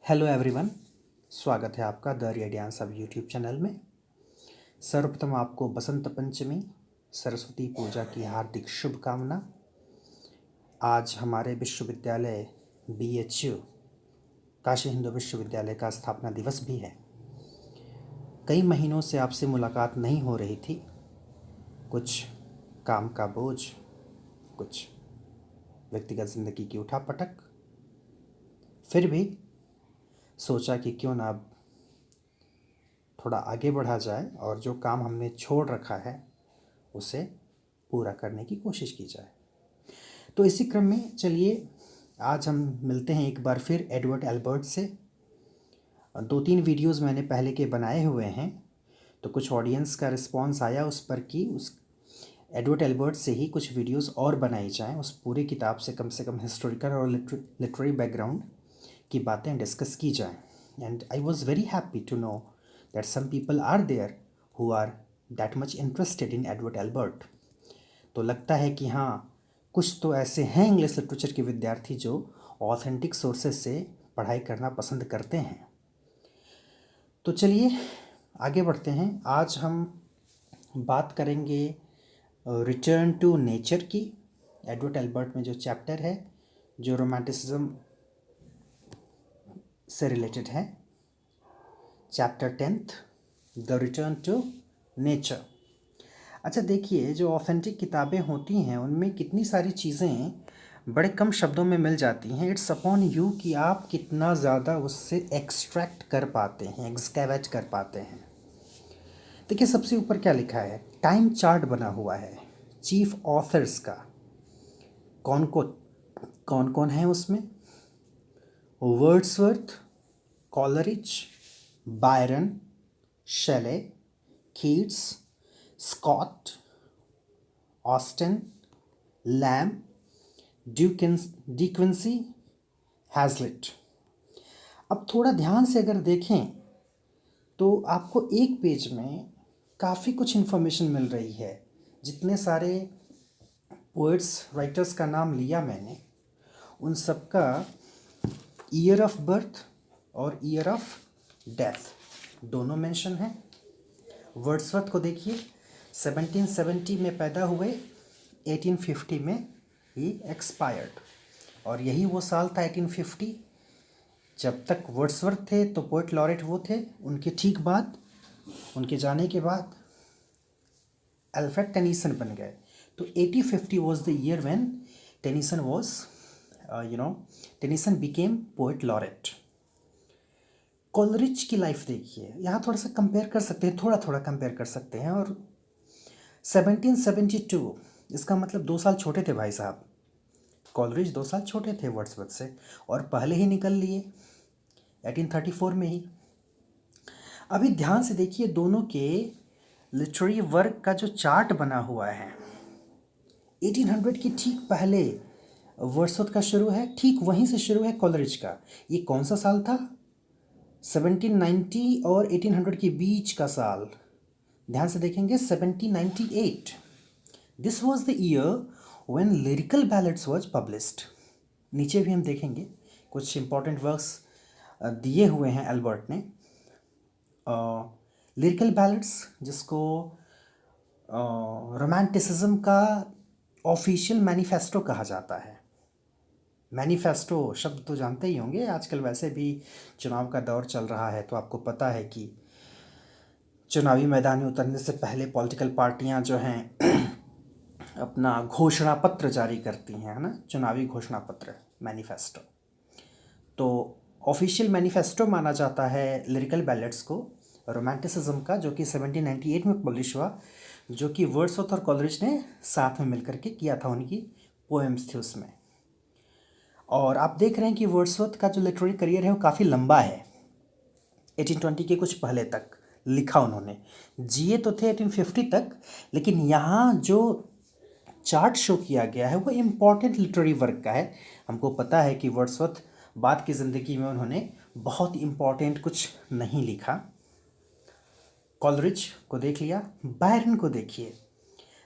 Hello everyone, स्वागत है आपका द रेडियन सब यूट्यूब चैनल में। सर्वप्रथम आपको बसंत पंचमी सरस्वती पूजा की हार्दिक शुभकामना। आज हमारे विश्वविद्यालय BHU काशी हिंदू विश्वविद्यालय का स्थापना दिवस भी है। कई महीनों से आपसे मुलाकात नहीं हो रही थी, कुछ काम का बोझ, कुछ व्यक्तिगत ज़िंदगी की उठापटक। फिर भी सोचा कि क्यों ना अब थोड़ा आगे बढ़ा जाए और जो काम हमने छोड़ रखा है उसे पूरा करने की कोशिश की जाए। तो इसी क्रम में चलिए आज हम मिलते हैं एक बार फिर एडवर्ड एल्बर्ट से। 2-3 वीडियोस मैंने पहले के बनाए हुए हैं, तो कुछ ऑडियंस का रिस्पांस आया उस पर कि उस एडवर्ड एल्बर्ट से ही कुछ वीडियोस और बनाई जाएं, उस पूरी किताब से कम हिस्टोरिकल और लिटरेरी बैकग्राउंड की बातें डिस्कस की जाएं। And I was very happy to know that some people are there who are that much interested in Edward Albert. तो लगता है कि हाँ, कुछ तो ऐसे हैं इंग्लिश लिटरेचर के विद्यार्थी जो ऑथेंटिक सोर्सेज से पढ़ाई करना पसंद करते हैं। तो चलिए आगे बढ़ते हैं। आज हम बात करेंगे रिटर्न टू नेचर की। एडवर्ड एल्बर्ट में जो चैप्टर है जो रोमांटिसिज्म से रिलेटेड है, chapter 10th, the return to nature. अच्छा देखिए, जो ऑथेंटिक किताबें होती हैं उनमें कितनी सारी चीज़ें बड़े कम शब्दों में मिल जाती हैं। इट्स अपॉन यू कि आप कितना ज़्यादा उससे एक्सट्रैक्ट कर पाते हैं, एक्सकैवेट कर पाते हैं। देखिए सबसे ऊपर क्या लिखा है, टाइम चार्ट बना हुआ है चीफ ऑथर्स का। कौन कौन है उसमें? Wordsworth, Coleridge, Byron, शेले, Keats, Scott, Austin, lamb, डिक्विंसी, हैज़लिट। अब थोड़ा ध्यान से अगर देखें तो आपको एक पेज में काफ़ी कुछ इन्फॉर्मेशन मिल रही है। जितने सारे पोएट्स राइटर्स का नाम लिया मैंने, उन सब का ईयर ऑफ बर्थ और ईयर ऑफ डेथ दोनों मेंशन है। वर्ड्सवर्थ को देखिए, 1770 में पैदा हुए, 1850 में ही एक्सपायर्ड। और यही वो साल था 1850 जब तक वर्ड्सवर्थ थे तो पोएट लॉरेट वो थे। उनके ठीक बाद, उनके जाने के बाद अल्फ्रेड टेनिसन बन गए। तो 1850 was the year when Tennyson was Tennyson became poet laureate. Coleridge की लाइफ देखिए, यहाँ थोड़ा सा कंपेयर कर सकते हैं, थोड़ा कंपेयर कर सकते हैं। और 1772, इसका मतलब 2 साल छोटे थे भाई साहब। कॉलरिज 2 साल छोटे थे वर्ड्सवर्थ से और पहले ही निकल लिए 1834 में ही। अभी ध्यान से देखिए, दोनों के लिटरेरी वर्क का जो चार्ट बना हुआ है, 1800 की ठीक पहले वर्ड्सवर्थ का शुरू है, ठीक वहीं से शुरू है कॉलरिज का। ये कौन सा साल था? 1790 और 1800 के बीच का साल। ध्यान से देखेंगे, 1798। This was the year when lyrical ballads was published. नीचे भी हम देखेंगे कुछ इंपॉर्टेंट वर्क्स दिए हुए हैं एल्बर्ट ने। लिरिकल बैलेड्स, जिसको रोमांटिसिज्म का ऑफिशियल मैनिफेस्टो कहा जाता है। मैनिफेस्टो शब्द तो जानते ही होंगे, आजकल वैसे भी चुनाव का दौर चल रहा है तो आपको पता है कि चुनावी मैदान में उतरने से पहले पॉलिटिकल पार्टियां जो हैं अपना घोषणा पत्र जारी करती हैं, है ना, चुनावी घोषणा पत्र, मैनिफेस्टो। तो ऑफिशियल मैनिफेस्टो माना जाता है लिरिकल बैलेड्स को, रोमांटिसिज्म का, जो कि 1798 में पब्लिश हुआ, जो कि वर्ड्सवर्थ और कॉलरिज ने साथ में मिलकर के किया था। उनकी पोएम्स थी उसमें। और आप देख रहे हैं कि वर्ड्सवर्थ का जो लिटरेरी करियर है वो काफ़ी लंबा है। 1820 के कुछ पहले तक लिखा उन्होंने, जिए तो थे 1850 तक, लेकिन यहाँ जो चार्ट शो किया गया है वो इम्पॉर्टेंट लिटरेरी वर्क का है। हमको पता है कि वर्ड्सवर्थ बाद की ज़िंदगी में उन्होंने बहुत इम्पॉर्टेंट कुछ नहीं लिखा। कॉलरिज को देख लिया, बायरन को देखिए।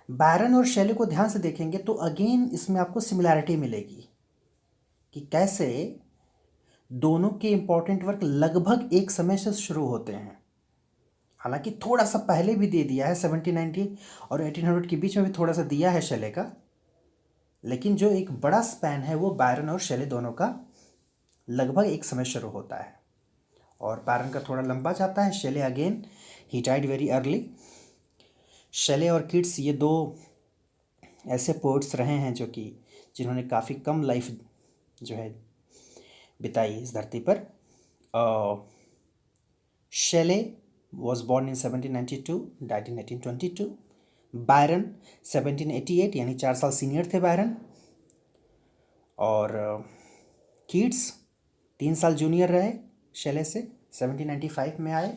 बायरन और शेले को ध्यान से देखेंगे तो अगेन इसमें आपको सिमिलैरिटी मिलेगी कि कैसे दोनों के इम्पोर्टेंट वर्क लगभग एक समय से शुरू होते हैं। हालांकि थोड़ा सा पहले भी दे दिया है, 1790 और 1800 के बीच में भी थोड़ा सा दिया है शेले का, लेकिन जो एक बड़ा स्पैन है वो बायरन और शेले दोनों का लगभग एक समय शुरू होता है। और बायरन का थोड़ा लंबा जाता है। Shelley again he died very early. Shelley और कीट्स ये दो ऐसे पोइट्स रहे हैं जो कि जिन्होंने काफ़ी कम लाइफ जो है बिताई इस धरती पर। शेले was born in 1792, died in 1822। Byron 1788, यानी 4 साल सीनियर थे बायरन। और कीट्स 3 साल जूनियर रहे शेले से, 1795 में आए।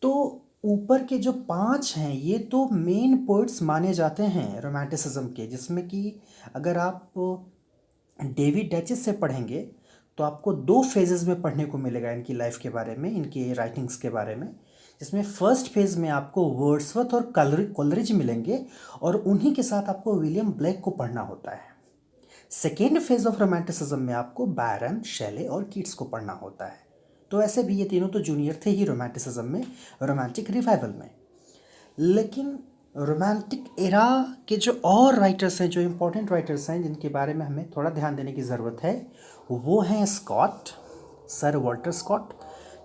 तो ऊपर के जो 5 हैं ये तो मेन पोइट्स माने जाते हैं रोमांटिसिज्म के, जिसमें कि अगर आप डेविड डचेस से पढ़ेंगे तो आपको 2 फेजेस में पढ़ने को मिलेगा इनकी लाइफ के बारे में, इनकी राइटिंग्स के बारे में। जिसमें फर्स्ट फेज़ में आपको वर्ड्सवर्थ और कोलरिज मिलेंगे और उन्हीं के साथ आपको विलियम ब्लेक को पढ़ना होता है। सेकेंड फेज ऑफ रोमांटिसिज्म में आपको बायरन, शेले और कीट्स को पढ़ना होता है। तो ऐसे भी ये तीनों तो जूनियर थे ही रोमांटिसिज्म में, रोमांटिक रिवाइवल में। लेकिन रोमांटिक एरा के जो और राइटर्स हैं, जो इम्पोर्टेंट राइटर्स हैं जिनके बारे में हमें थोड़ा ध्यान देने की ज़रूरत है, वो हैं स्कॉट, सर वॉल्टर स्कॉट,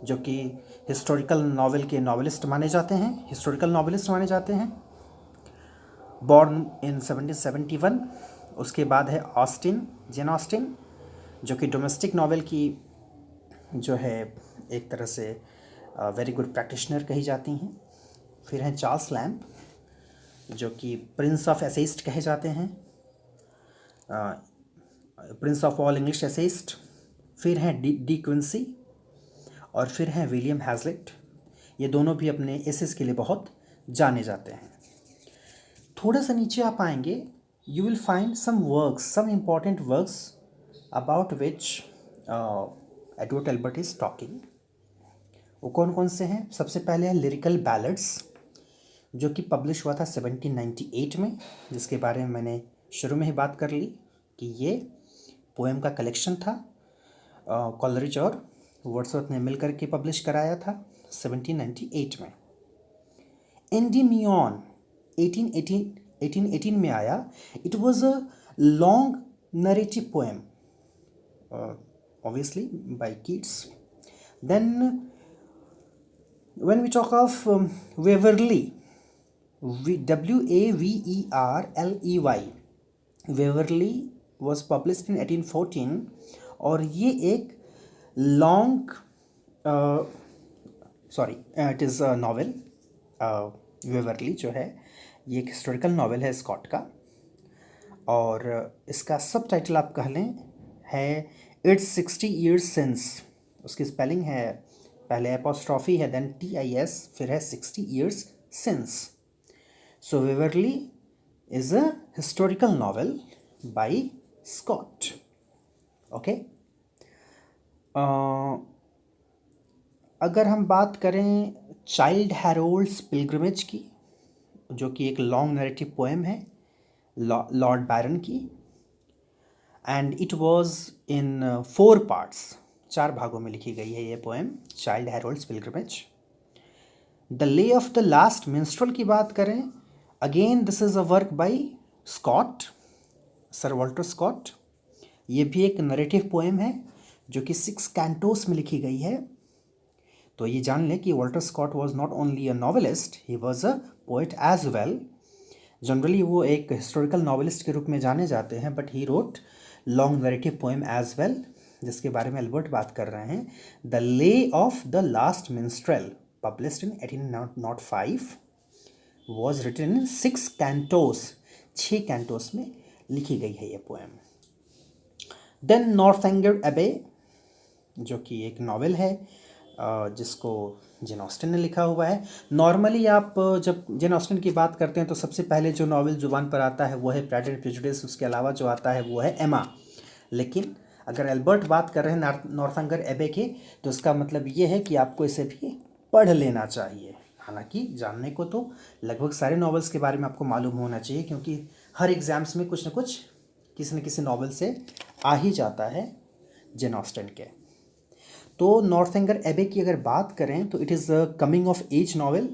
जो कि हिस्टोरिकल नॉवेल के नॉवेलिस्ट माने जाते हैं, हिस्टोरिकल नॉवेलिस्ट माने जाते हैं, बॉर्न इन 1771। उसके बाद है ऑस्टिन, जेन ऑस्टिन, जो कि डोमेस्टिक नॉवेल की जो है एक तरह से वेरी गुड प्रैक्टिशनर कही जाती हैं। फिर हैं चार्ल्स लैम्ब, जो कि प्रिंस ऑफ एसेइस्ट कहे जाते हैं, Prince of all English essayist. फिर हैं डी क्विंसी और फिर हैं विलियम हैज़लिट। ये दोनों भी अपने एसेस के लिए बहुत जाने जाते हैं। थोड़ा सा नीचे आप आएंगे, you will find some works, some important works about which Edward Albert is talking. वो कौन कौन से हैं? सबसे पहले है लिरिकल बैलड्स, जो कि पब्लिश हुआ था 1798 में, जिसके बारे में मैंने शुरू में ही बात कर ली कि ये पोएम का कलेक्शन था। कॉलरिज और वर्ड्सवर्थ ने मिलकर के पब्लिश कराया था 1798 में। एंडीमियन 1818 में आया। It was a long narrative poem, obviously by Keats. Then when we talk of Waverley, Waverley, Waverley was published in 1814 और ये एक long it is a novel. Waverly जो है ये एक हिस्टोरिकल नॉवेल है स्कॉट का, और इसका सब टाइटल आप कह लें है इट्स 60 years since। उसकी स्पेलिंग है, पहले एपोस्ट्रॉफी है, देन TIS, फिर है 60 years since। So Waverley is a historical novel by Scott. Okay, अगर हम बात करें चाइल्ड हैरोल्ड्स पिलग्रिमेज की, जो कि एक लॉन्ग नरेटिव पोएम है लॉर्ड बायरन की, and it was in 4 parts, 4 भागों में लिखी गई है ये poem, Childe Harold's Pilgrimage. The lay of the last minstrel की बात करें, again this is a work by Scott, Sir Walter Scott. ये भी एक नरेटिव पोएम है जो कि 6 कैंटोस में लिखी गई है। तो ये जान लें कि Walter Scott was not only a novelist, he was a poet as well. Generally वो एक हिस्टोरिकल नॉवेलिस्ट के रूप में जाने जाते हैं, but he wrote long narrative poem as well, जिसके बारे में एल्बर्ट बात कर रहे हैं। The lay of the last minstrel, published in 1805, was written in 6 cantos, 6 cantos में लिखी गई है ये पोएम। देन नॉर्थएंगर एबे, जो कि एक नॉवेल है जिसको जेन ऑस्टिन ने लिखा हुआ है। नॉर्मली आप जब जेन ऑस्टिन की बात करते हैं तो सबसे पहले जो नॉवेल जुबान पर आता है वो है प्राइड एंड प्रेजुडिस, उसके अलावा जो आता है वो है एमा। लेकिन अगर एल्बर्ट बात कर रहे हैं नॉर्थएंगर एबे के, तो इसका मतलब ये है कि आपको इसे भी पढ़ लेना चाहिए। हालांकि जानने को तो लगभग सारे नॉवेल्स के बारे में आपको मालूम होना चाहिए, क्योंकि हर एग्ज़ाम्स में कुछ न कुछ किसी न किसी नॉवेल से आ ही जाता है। जेन ऑस्टन के। तो नॉर्थएंगर एबे की अगर बात करें तो it is a coming of age novel,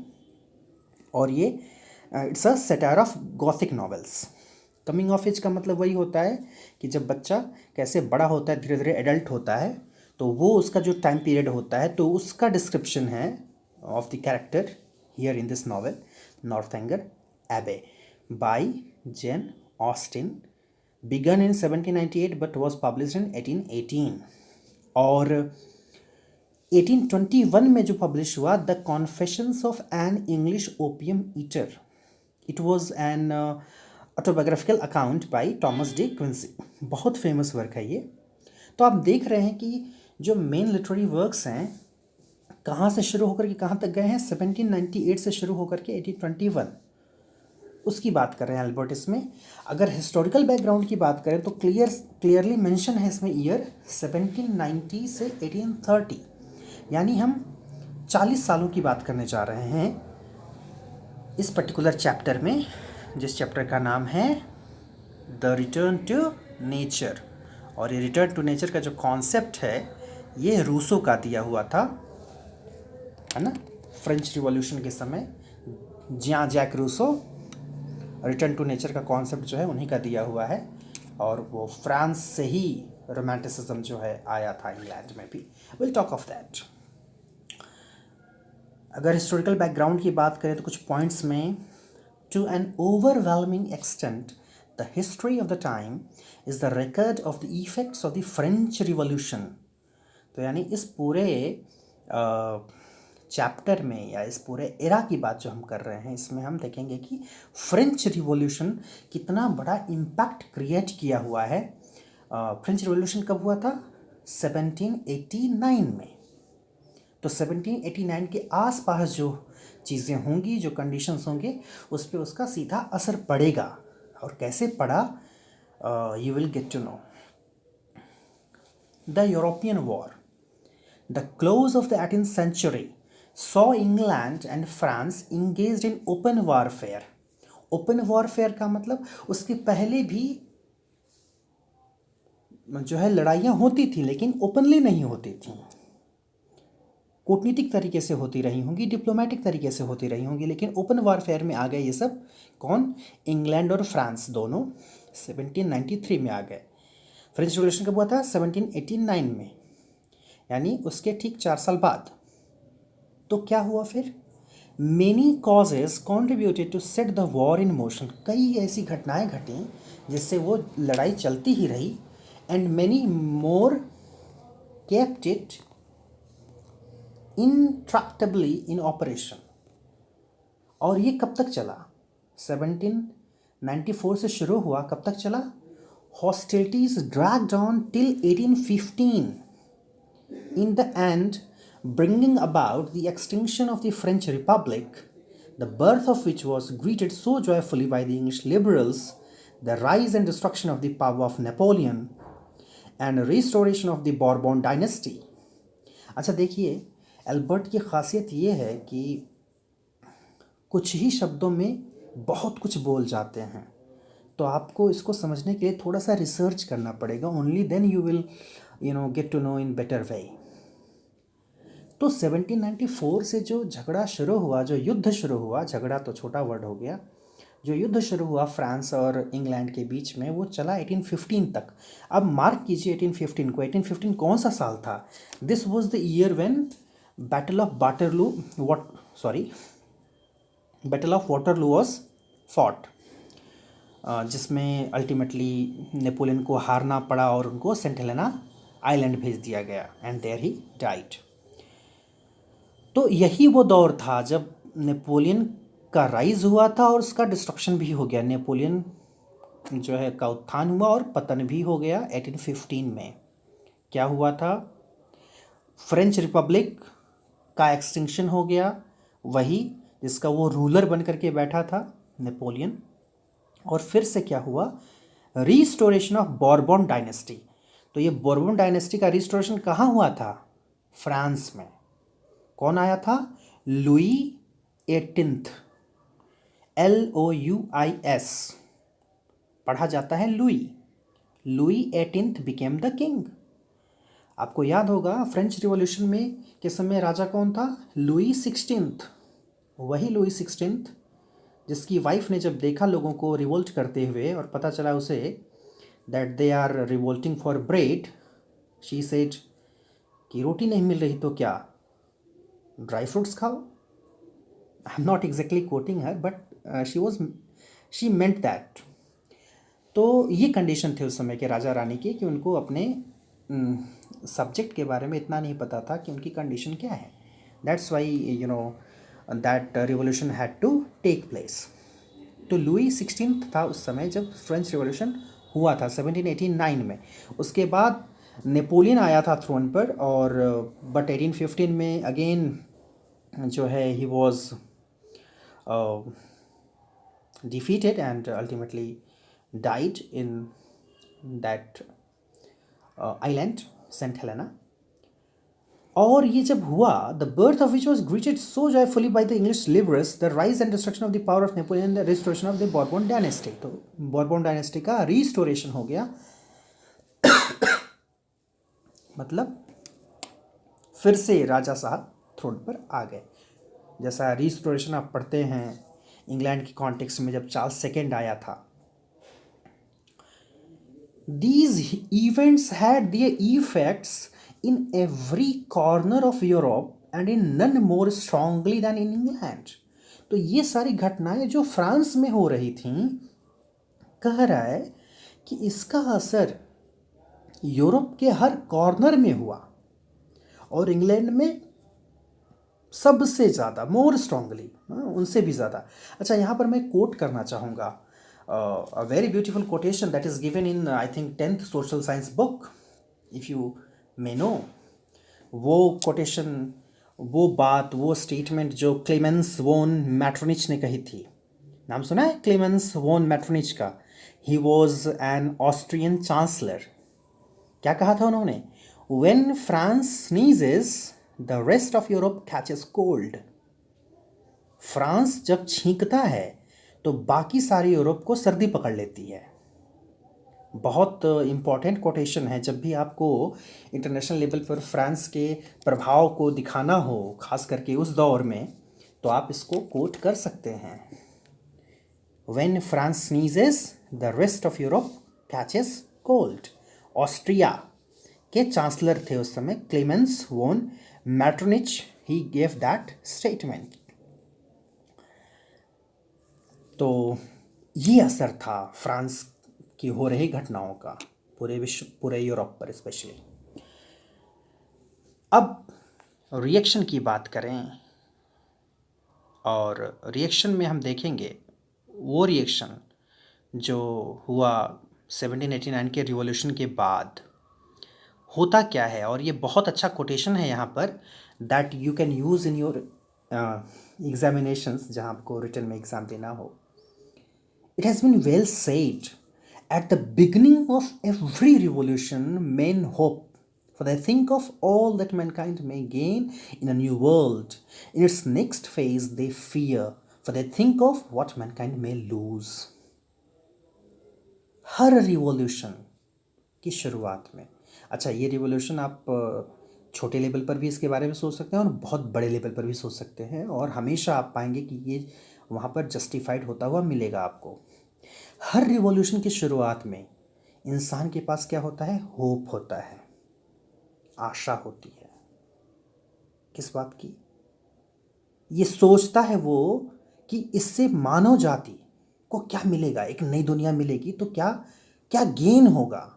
और ये it's a satire of gothic novels. Coming of age का मतलब वही होता है कि जब बच्चा कैसे बड़ा होता है, धीरे धीरे एडल्ट होता है, तो वो उसका जो टाइम पीरियड होता है तो उसका डिस्क्रिप्शन है of the character here in this novel Northanger Abbey by Jane Austen, began in 1798 but was published in 1818। और 1821 में जो पब्लिश हुआ the confessions of an English opium eater, it was an autobiographical account by Thomas De Quincey. बहुत famous work है ये। तो आप देख रहे हैं कि जो मेन लिटरेरी वर्क्स हैं कहाँ से शुरू होकर के कहाँ तक गए हैं, 1798 से शुरू होकर के 1821, उसकी बात कर रहे हैं एल्बर्ट इसमें। अगर हिस्टोरिकल बैकग्राउंड की बात करें तो क्लियरली मेंशन है इसमें ईयर 1790 से 1830, यानी हम 40 सालों की बात करने जा रहे हैं इस पर्टिकुलर चैप्टर में, जिस चैप्टर का नाम है द रिटर्न टू नेचर। और ये रिटर्न टू नेचर का जो कॉन्सेप्ट है ये रूसो का दिया हुआ था, है ना, फ्रेंच रिवॉल्यूशन के समय Jean Jacques Rousseau return to nature का कॉन्सेप्ट जो है उन्हीं का दिया हुआ है। और वो फ्रांस से ही रोमांटिसिज्म जो है आया था इंग्लैंड में भी। Will talk of that. अगर हिस्टोरिकल बैकग्राउंड की बात करें तो कुछ पॉइंट्स में, to an overwhelming extent the history of the time is the record of the effects of the French revolution. तो यानी इस पूरे चैप्टर में या इस पूरे एरा की बात जो हम कर रहे हैं इसमें हम देखेंगे कि फ्रेंच रिवॉल्यूशन कितना बड़ा इम्पैक्ट क्रिएट किया हुआ है। फ्रेंच रिवॉल्यूशन कब हुआ था? 1789 में। तो 1789 के आसपास जो चीज़ें होंगी, जो कंडीशंस होंगे, उस पर उसका सीधा असर पड़ेगा। और कैसे पड़ा, you will get to know. The European war, the close of the 18th century saw England and France engaged in open warfare। Open warfare का मतलब उसके पहले भी जो है लड़ाइयाँ होती थी, लेकिन ओपनली नहीं होती थी, कूटनीतिक तरीके से होती रही होंगी, डिप्लोमेटिक तरीके से होती रही होंगी, लेकिन ओपन वारफेयर में आ गए ये सब। कौन? इंग्लैंड और फ्रांस दोनों 1793 में आ गए। फ्रेंच रिवॉल्यूशन कब हुआ था? 1789 में, यानी उसके ठीक 4 साल बाद। तो क्या हुआ फिर? Many causes contributed to set the war in motion. कई ऐसी घटनाएं घटी जिससे वो लड़ाई चलती ही रही। And many more kept it intractably in operation. और ये कब तक चला? 1794 से शुरू हुआ, कब तक चला? Hostilities dragged on till 1815, in the end bringing about the extinction of the French Republic, the birth of which was greeted so joyfully by the English liberals, the rise and destruction of the power of Napoleon, and restoration of the Bourbon dynasty। अच्छा देखिए, Albert की खासियत ये है कि कुछ ही शब्दों में बहुत कुछ बोल जाते हैं, तो आपको इसको समझने के लिए थोड़ा सा रिसर्च करना पड़ेगा। Only then you will get to know in better way. तो 1794 से जो झगड़ा शुरू हुआ, जो युद्ध शुरू हुआ, झगड़ा तो छोटा वर्ड हो गया, जो युद्ध शुरू हुआ फ्रांस और इंग्लैंड के बीच में, वो चला 1815 तक। अब मार्क कीजिए 1815 को। 1815 कौन सा साल था? This was the year when battle of Waterloo was fought, जिसमें अल्टीमेटली नेपोलियन को हारना पड़ा और उनको सेंट हेलेना आइलैंड भेज दिया गया, एंड देयर ही डाइड। तो यही वो दौर था जब नेपोलियन का राइज हुआ था और उसका डिस्ट्रक्शन भी हो गया। नेपोलियन जो है का उत्थान हुआ और पतन भी हो गया 1815 में। क्या हुआ था? फ्रेंच रिपब्लिक का एक्सटिंक्शन हो गया, वही जिसका वो रूलर बन करके बैठा था नेपोलियन। और फिर से क्या हुआ? Restoration of Bourbon dynasty. तो ये बॉर्बन डायनेस्टी का रिस्टोरेशन कहाँ हुआ था? फ्रांस में। कौन आया था? लुई 18th, LOUIS पढ़ा जाता है Louis. Louis 18th became the king. आपको याद होगा फ्रेंच रिवॉल्यूशन में के समय राजा कौन था? Louis 16th। वही लुई 16th जिसकी वाइफ ने जब देखा लोगों को रिवोल्ट करते हुए और पता चला उसे that they are revolting for bread, she said कि रोटी नहीं मिल रही तो क्या, ड्राई फ्रूट्स खाओ। I am not exactly coating her, but she meant that. तो ये कंडीशन थे उस समय के राजा रानी की कि उनको अपने सब्जेक्ट के बारे में इतना नहीं पता था कि उनकी कंडीशन क्या है। That's why you know that revolution had to take place. तो लुई 16th था उस समय जब फ्रेंच रिवॉल्यूशन हुआ था 1789 में। उसके बाद नेपोलियन आया था थ्रोन पर, और बट 1815 में अगेन जो है ही was defeated and ultimately died in that island Saint Helena. और ये जब हुआ, the birth of which was greeted so joyfully by the English liberals, the rise and destruction of the power of Napoleon, the restoration of the Bourbon dynasty. तो Bourbon dynasty का restoration हो गया, मतलब फिर से राजा साहब थ्रोन पर आ गए। जैसा रिस्टोरेशन आप पढ़ते हैं इंग्लैंड की कॉन्टेक्स्ट में जब चार्ल्स सेकेंड आया था। These events had their effects in every corner of Europe and in none more strongly than in England। तो ये सारी घटनाएं जो फ्रांस में हो रही थीं, कह रहा है कि इसका असर यूरोप के हर कॉर्नर में हुआ और इंग्लैंड में सबसे ज़्यादा, मोर स्ट्रांगली, उनसे भी ज़्यादा। अच्छा, यहाँ पर मैं कोट करना चाहूँगा a very beautiful quotation that is given in I think 10th social science book, if you may know। वो कोटेशन, वो बात, वो स्टेटमेंट जो क्लेमेंस वोन मैट्रोनिच ने कही थी। नाम सुना है क्लेमेंस वोन मैट्रोनिच का? He was an Austrian chancellor. क्या कहा था उन्होंने? When France sneezes the rest of Europe catches cold. France जब छींकता है तो बाकी सारी यूरोप को सर्दी पकड़ लेती है। बहुत इम्पॉर्टेंट कोटेशन है। जब भी आपको इंटरनेशनल लेवल पर फ्रांस के प्रभाव को दिखाना हो, खास करके उस दौर में, तो आप इसको कोट कर सकते हैं। When France sneezes the rest of Europe catches cold. Austria के चांसलर थे उस समय क्लेमेंस वोन मैट्रोनिच, ही गेव दैट स्टेटमेंट। तो ये असर था फ्रांस की हो रही घटनाओं का पूरे विश्व, पूरे यूरोप पर स्पेशली। अब रिएक्शन की बात करें, और रिएक्शन में हम देखेंगे वो रिएक्शन जो हुआ 1789 के रिवॉल्यूशन के बाद होता क्या है। और ये बहुत अच्छा कोटेशन है यहाँ पर, that you can use in your examinations, जहाँ आपको रिटन में एग्ज़ाम देना हो। It has been well said, at the beginning of every revolution, men hope, for they think of all that mankind may gain in a new world. In its next phase, they fear, for they think of what mankind may lose. Her revolution की शुरुआत में, अच्छा ये revolution आप छोटे level पर भी इसके बारे में सोच सकते हैं और बहुत बड़े लेवल पर भी सोच सकते हैं, और हमेशा आप पाएंगे कि ये वहाँ पर जस्टिफाइड होता हुआ मिलेगा आपको। हर रिवॉल्यूशन की शुरुआत में इंसान के पास क्या होता है? होप होता है, आशा होती है। किस बात की? ये सोचता है वो कि इससे मानव जाति को क्या मिलेगा, एक नई दुनिया मिलेगी तो क्या क्या गेन होगा।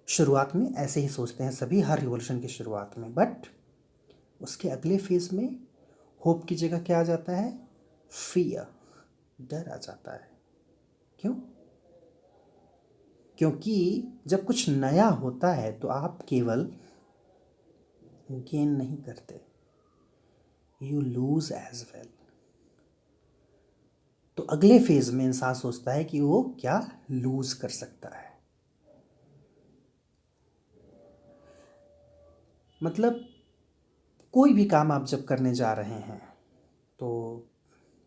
शुरुआत में ऐसे ही सोचते हैं सभी, हर रिवॉल्यूशन की शुरुआत में। बट उसके अगले फेज में होप की जगह क्या आ जाता है? फियर, डर आ जाता है। क्यों? क्योंकि जब कुछ नया होता है तो आप केवल गेन नहीं करते, यू लूज एज वेल। तो अगले फेज में इंसान सोचता है कि वो क्या लूज कर सकता है। मतलब कोई भी काम आप जब करने जा रहे हैं तो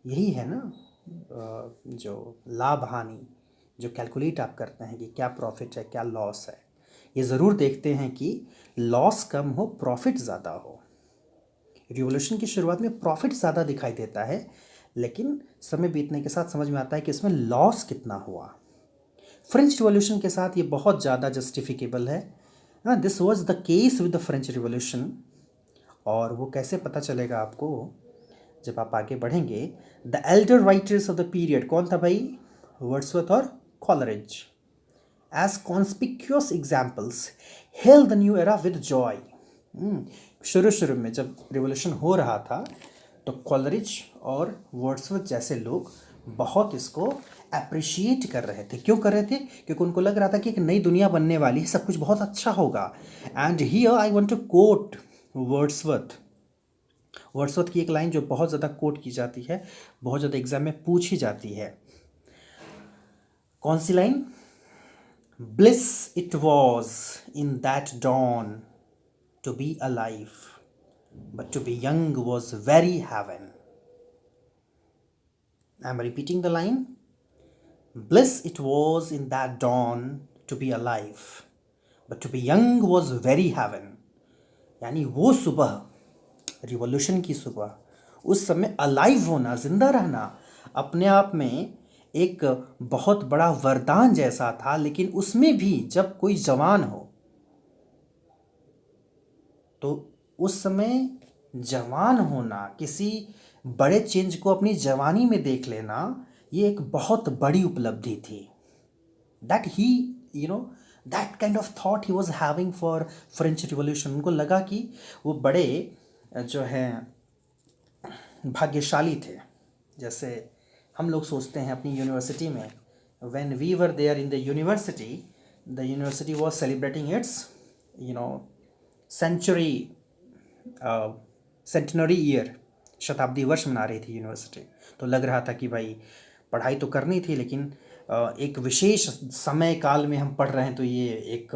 यही है ना, जो लाभ हानि जो कैलकुलेट आप करते हैं कि क्या प्रॉफिट है क्या लॉस है, ये ज़रूर देखते हैं कि लॉस कम हो, प्रॉफिट ज़्यादा हो। रिवॉल्यूशन की शुरुआत में प्रॉफिट ज़्यादा दिखाई देता है, लेकिन समय बीतने के साथ समझ में आता है कि इसमें लॉस कितना हुआ। फ्रेंच रिवॉल्यूशन के साथ ये बहुत ज़्यादा जस्टिफिकेबल है। This was the case with the French revolution. और वो कैसे पता चलेगा आपको, जब आप आगे बढ़ेंगे। The elder writers of the period, कौन था भाई? वर्ड्सवर्थ और Coleridge, as conspicuous examples hail the new era with joy. शुरू में जब रिवॉल्यूशन हो रहा था तो कॉलरिज और वर्ड्सवर्थ जैसे लोग बहुत इसको अप्रिशिएट कर रहे थे। क्यों कर रहे थे? क्योंकि उनको लग रहा था कि एक नई दुनिया बनने वाली है, सब कुछ बहुत अच्छा होगा। And here I want to quote Wordsworth. Wordsworth की एक लाइन जो बहुत ज़्यादा कोट की जाती है, बहुत ज़्यादा एग्जाम में पूछी जाती है। कौन सी line? Bliss it was in that dawn to be alive, but to be young was very heaven. I am repeating the line. Bliss it was in that dawn to be alive, but to be young was very heaven. यानी वो सुबह, revolution की सुबह, उस समय alive होना, जिंदा रहना अपने आप में एक बहुत बड़ा वरदान जैसा था। लेकिन उसमें भी जब कोई जवान हो तो उस समय जवान होना, किसी बड़े चेंज को अपनी जवानी में देख लेना, ये एक बहुत बड़ी उपलब्धि थी। That he that kind of thought he was having for French revolution. उनको लगा कि वो बड़े जो हैं भाग्यशाली थे। जैसे हम लोग सोचते हैं अपनी यूनिवर्सिटी में, when we were there in the university was celebrating its century year, शताब्दी वर्ष मना रही थी यूनिवर्सिटी। तो लग रहा था कि भाई पढ़ाई तो करनी थी, लेकिन एक विशेष समय काल में हम पढ़ रहे हैं, तो ये एक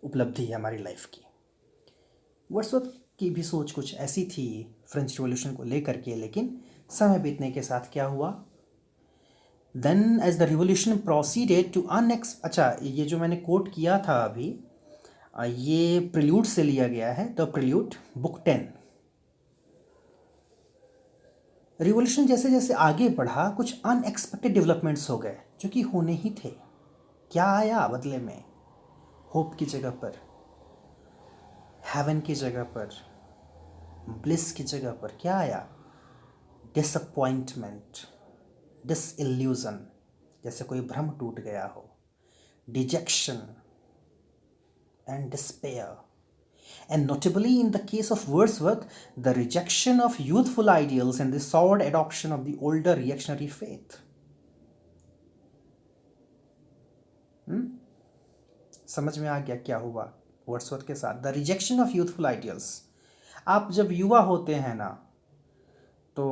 उपलब्धि है हमारी लाइफ की। वर्ड्सवर्थ की भी सोच कुछ ऐसी थी फ्रेंच रिवॉल्यूशन को लेकर के। लेकिन समय बीतने के साथ क्या हुआ? Then as the revolution proceeded to अच्छा, ये जो मैंने कोट किया था अभी, ये प्रिल्यूड से लिया गया है। The prelude, book 10। रिवॉल्यूशन जैसे जैसे आगे बढ़ा, कुछ अनएक्सपेक्टेड डेवलपमेंट्स हो गए जो कि होने ही थे। क्या आया बदले में? होप की जगह पर, हेवन की जगह पर, ब्लिस की जगह पर क्या आया? डिसअपॉइंटमेंट, डिसइल्यूजन, जैसे कोई भ्रम टूट गया हो, detection and despair. And notably in the case of Wordsworth, the rejection of youthful ideals and the soured adoption of the older reactionary faith. समझ में आ गया क्या हुआ वर्ड्सवर्थ के साथ? The rejection of youthful ideals. आप जब युवा होते हैं ना, तो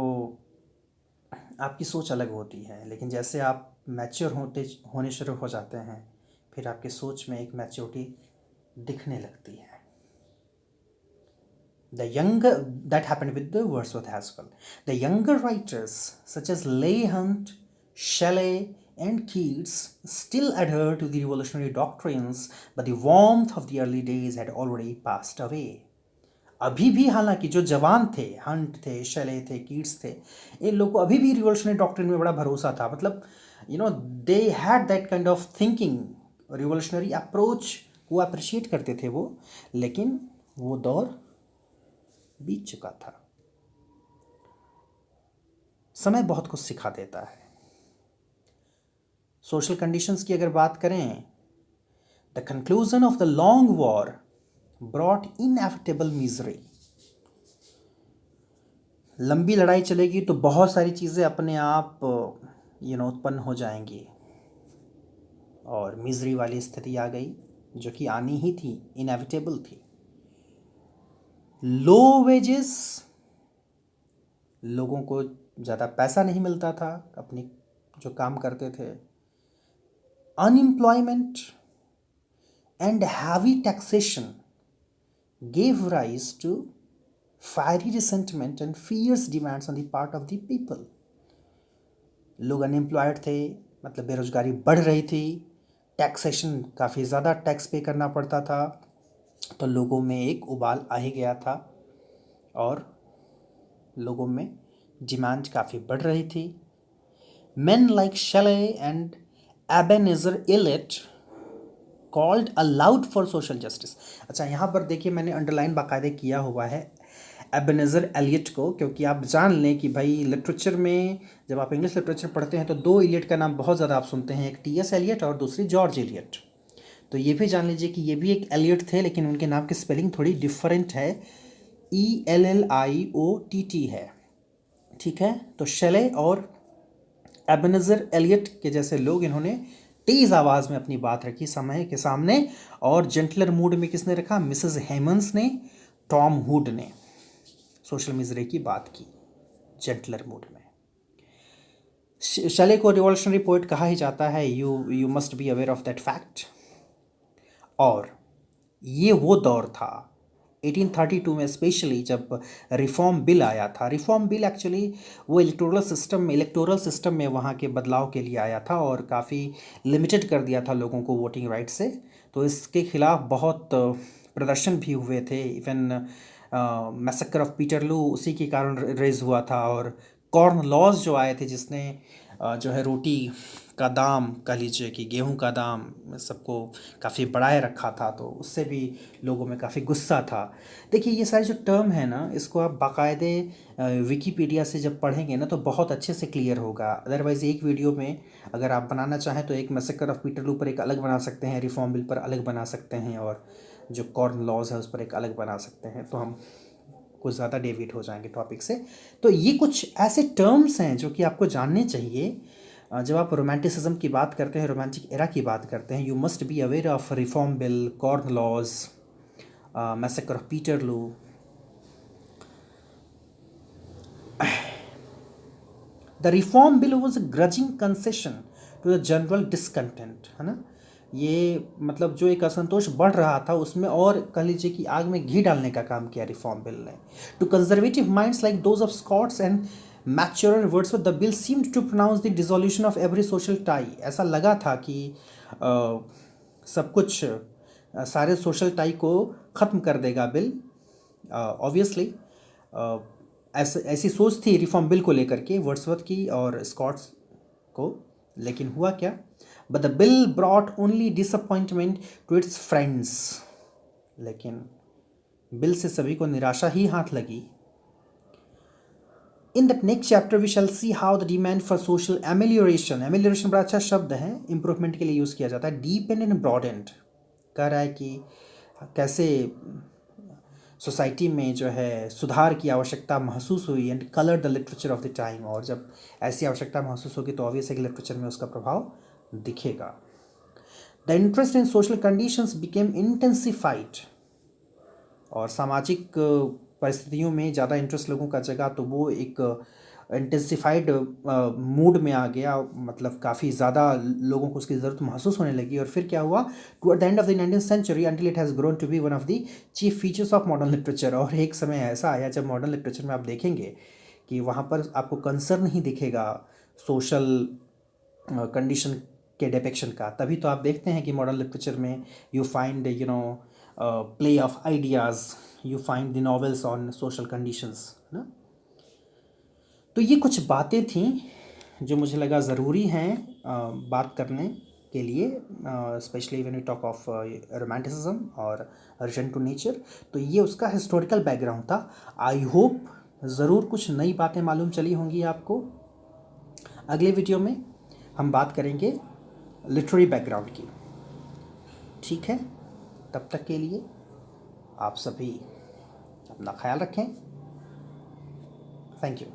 आपकी सोच अलग होती है, लेकिन जैसे आप मैच्योर होने शुरू हो जाते हैं, फिर आपकी सोच में एक मैच्योरिटी दिखने लगती है। That happened with the Wordsworth as well. The younger writers such as Leigh Hunt, Shelley and Keats still adhere to the revolutionary doctrines, but the warmth of the early days had already passed away. अभी भी हालांकि जो जवान थे, Hunt थे, शेले थे, Keats थे, इन लोगों को अभी भी रिवॉल्यूशनरी डॉक्ट्रिन में बड़ा भरोसा था। मतलब they had that kind of thinking, revolutionary approach को अप्रिशिएट करते थे वो। लेकिन वो दौर बीत चुका था। समय बहुत कुछ सिखा देता है। सोशल कंडीशंस की अगर बात करें, the conclusion of the long war brought inevitable misery. लंबी लड़ाई चलेगी तो बहुत सारी चीज़ें अपने आप उत्पन्न हो जाएंगी, और मिजरी वाली स्थिति आ गई जो कि आनी ही थी, इनएविटेबल थी। लो वेजेस, लोगों को ज़्यादा पैसा नहीं मिलता था अपनी जो काम करते थे। Unemployment and heavy taxation gave rise to fiery resentment and fierce demands on the part of the people. लोग अनएम्प्लॉयड थे, मतलब बेरोजगारी बढ़ रही थी, टैक्सेशन, काफ़ी ज़्यादा टैक्स पे करना पड़ता था, तो लोगों में एक उबाल आ ही गया था और लोगों में डिमांड काफ़ी बढ़ रही थी। Men like Shelley and Ebenezer Elliott called aloud for social justice। अच्छा, यहाँ पर देखिए मैंने अंडरलाइन बाकायदे किया हुआ है एबेनेज़र एलियट को, क्योंकि आप जान लें कि भाई लिटरेचर में जब आप इंग्लिश लिटरेचर पढ़ते हैं तो दो एलियट का नाम बहुत ज़्यादा आप सुनते हैं, एक टी.एस. एलियट और दूसरी जॉर्ज एलियट। तो ये भी जान लीजिए कि ये भी एक एलियट थे, लेकिन उनके नाम की स्पेलिंग थोड़ी डिफरेंट है, ELLIOTT है, ठीक है। तो शेले और एबेनेज़र एलियट के जैसे लोग, इन्होंने तेज़ आवाज़ में अपनी बात रखी समय के सामने, और जेंटलर मूड में किसने रखा? मिसेस हेमंस ने, टॉम हुड ने सोशल मिजरे की बात की जेंटलर मूड में। शेले को रिवॉल्यूशनरी पोएट कहा ही जाता है, you must be aware of that fact. और ये वो दौर था 1832 में स्पेशली, जब रिफॉर्म बिल आया था। रिफॉर्म बिल एक्चुअली वो इलेक्टोरल सिस्टम में वहाँ के बदलाव के लिए आया था और काफ़ी लिमिटेड कर दिया था लोगों को वोटिंग राइट से। तो इसके खिलाफ बहुत प्रदर्शन भी हुए थे, इवन मैसेकर ऑफ पीटरलू उसी के कारण रेज हुआ था। और कॉर्न लॉज जो आए थे, जिसने जो है रोटी का दाम, कह लीजिए कि गेहूं का दाम सबको काफ़ी बढ़ाए रखा था, तो उससे भी लोगों में काफ़ी गुस्सा था। देखिए ये सारे जो टर्म है ना, इसको आप बाकायदे विकीपीडिया से जब पढ़ेंगे ना तो बहुत अच्छे से क्लियर होगा। अदरवाइज़ एक वीडियो में अगर आप बनाना चाहें तो एक मैसेकर ऑफ पीटरलू पर एक अलग बना सकते हैं, रिफॉर्म बिल पर अलग बना सकते हैं, और जो कॉर्न लॉज है उस पर एक अलग बना सकते हैं, तो हम कुछ ज़्यादा डेविएट हो जाएंगे टॉपिक से। तो ये कुछ ऐसे टर्म्स हैं जो कि आपको जानने चाहिए जब आप रोमांटिसिज्म की बात करते हैं, रोमांटिक एरा की बात करते हैं। You must be aware of reform bill, corn laws, massacre of Peterloo. The reform bill was a grudging concession to the general discontent, है ना। ये मतलब जो एक असंतोष बढ़ रहा था उसमें और कह लीजिए कि आग में घी डालने का काम किया रिफॉर्म बिल ने। To conservative minds like those of Scotts and mature words the bill seemed to pronounce the dissolution of every social tie. ऐसा लगा था कि सब कुछ सारे सोशल टाई को ख़त्म कर देगा बिल। ऑब्वियसली ऐसी सोच थी रिफॉर्म बिल को लेकर के वर्ड्सवर्थ की और स्कॉट्स को, लेकिन हुआ क्या? But the bill brought only disappointment to its friends. लेकिन बिल से सभी को निराशा ही हाथ लगी। In that next chapter we shall see how the demand for social amelioration, amelioration बड़ा अच्छा शब्द है, इंप्रूवमेंट के लिए यूज़ किया जाता है, डीपेंड एंड ब्रॉडेंड। कह रहा है कि कैसे सोसाइटी में जो है सुधार की आवश्यकता महसूस हुई, and colour the literature of the time. और जब ऐसी आवश्यकता महसूस होगी तो ऑब्वियस है कि लिटरेचर में उसका प्रभाव दिखेगा। The interest in social conditions became intensified, और सामाजिक परिस्थितियों में ज़्यादा इंटरेस्ट लोगों का जगा, तो वो एक इंटेंसिफाइड मूड में आ गया, मतलब काफ़ी ज़्यादा लोगों को उसकी ज़रूरत महसूस होने लगी। और फिर क्या हुआ? Toward the end of the 19th century until it has grown to be one of the chief features of modern literature. और एक समय ऐसा आया जब मॉडर्न लिटरेचर में आप देखेंगे कि वहाँ पर आपको कंसर्न ही दिखेगा सोशल कंडीशन के डिपिक्शन का। तभी तो आप देखते हैं कि मॉडर्न लिटरेचर में you find play of ideas, you find the novels on social conditions ना। तो ये कुछ बातें थीं जो मुझे लगा ज़रूरी हैं बात करने के लिए, specially when we talk of romanticism और रिटर्न टू नेचर। तो ये उसका हिस्टोरिकल बैकग्राउंड था। आई होप ज़रूर कुछ नई बातें मालूम चली होंगी आपको। अगले वीडियो में हम बात करेंगे लिटरेरी बैकग्राउंड की, ठीक है। तब तक के लिए आप सभी अपना ख्याल रखें। Thank you.